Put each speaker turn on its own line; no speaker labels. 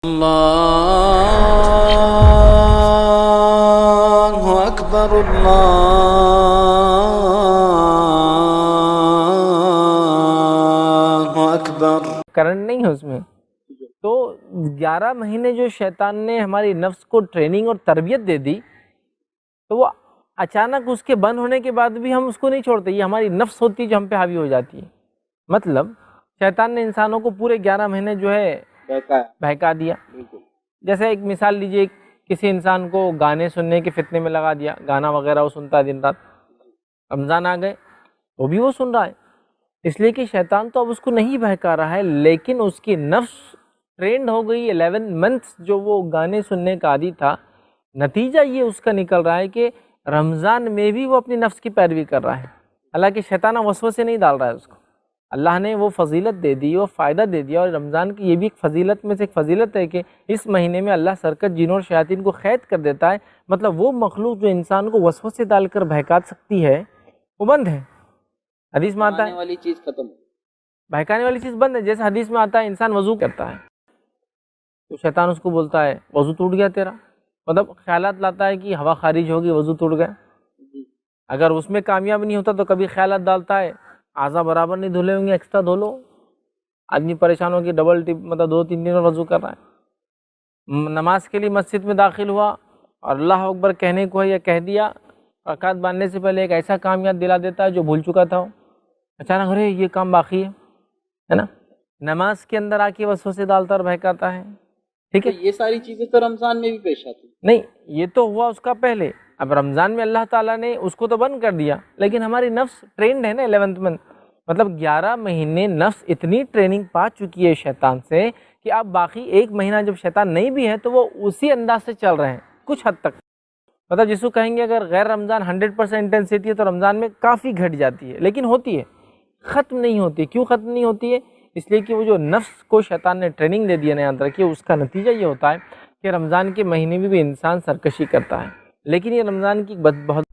اللہ اکبر اللہ اکبر۔
Current نہیں ہے اس میں۔ تو 11 مہینے جو شیطان نے ہماری نفس کو ٹریننگ اور تربیت دے دی، تو وہ اچانک اس کے بند ہونے کے بعد بھی ہم اس کو نہیں چھوڑتے۔ یہ ہماری نفس ہوتی ہے جو ہم پہ حاوی ہو جاتی ہے۔ مطلب شیطان نے انسانوں کو پورے 11 مہینے جو ہے بہکا دیا۔ جیسے ایک مثال لیجئے، کسی انسان کو گانے سننے کے فتنے میں لگا دیا، گانا وغیرہ وہ سنتا ہے دن رات، رمضان آ گئے تو بھی وہ سن رہا ہے، اس لیے کہ شیطان تو اب اس کو نہیں بہکا رہا ہے، لیکن اس کی نفس ٹرینڈ ہو گئی 11 منتھس جو وہ گانے سننے کا عادی تھا۔ نتیجہ یہ اس کا نکل رہا ہے کہ رمضان میں بھی وہ اپنی نفس کی پیروی کر رہا ہے، حالانکہ شیطان وسوسے نہیں ڈال رہا ہے اس کو۔ اللہ نے وہ فضیلت دے دی، وہ فائدہ دے دیا، اور رمضان کی یہ بھی ایک فضیلت میں سے ایک فضیلت ہے کہ اس مہینے میں اللہ سرکت جنوں اور شیاطین کو قید کر دیتا ہے۔ مطلب وہ مخلوق جو انسان کو وسوسے ڈال کر بہکا سکتی ہے وہ بند ہے۔ حدیث میں آتا ہے
والی چیز ختم،
بہکانے والی چیز بند ہے۔ جیسے حدیث میں آتا ہے انسان وضو کرتا ہے تو شیطان اس کو بولتا ہے وضو ٹوٹ گیا تیرا، مطلب خیالات لاتا ہے کہ ہوا خارج ہوگی، وضو ٹوٹ گیا۔ اگر اس میں کامیاب نہیں ہوتا تو کبھی خیالات ڈالتا ہے اعضاء برابر نہیں دھلے ہوں گے، ایکسٹرا دھو لو۔ آدمی پریشان ہو کے ڈبل ٹپ مطلب 2-3 دن وضو کر رہا ہے، نماز کے لیے مسجد میں داخل ہوا اور اللہ اکبر کہنے کو ہے یا کہہ دیا، رکعت باندھنے سے پہلے ایک ایسا کام یاد دلا دیتا ہے جو بھول چکا تھا، اچانک ارے یہ کام باقی ہے نا۔ نماز کے اندر آ کے وسوسے ڈالتا اور بہکاتا ہے، ٹھیک ہے۔
یہ ساری چیزیں تو رمضان میں بھی پیش آتی
نہیں، یہ تو ہوا اس کا پہلے، اب رمضان میں اللہ تعالیٰ نے اس کو تو بند کر دیا، لیکن ہماری نفس ٹرینڈ ہے نا 11 منتھ، مطلب 11 مہینے نفس اتنی ٹریننگ پا چکی ہے شیطان سے کہ اب باقی ایک مہینہ جب شیطان نہیں بھی ہے تو وہ اسی انداز سے چل رہے ہیں کچھ حد تک۔ مطلب جس کو کہیں گے اگر غیر رمضان 100% انٹینسٹی ہے تو رمضان میں کافی گھٹ جاتی ہے، لیکن ہوتی ہے، ختم نہیں ہوتی۔ کیوں ختم نہیں ہوتی ہے؟ اس لیے کہ وہ جو نفس کو شیطان نے ٹریننگ دے دی ہے، یاد رکھیے، اس کا نتیجہ یہ ہوتا ہے کہ رمضان کے مہینے میں بھی انسان سرکشی کرتا ہے، لیکن یہ رمضان کی بہت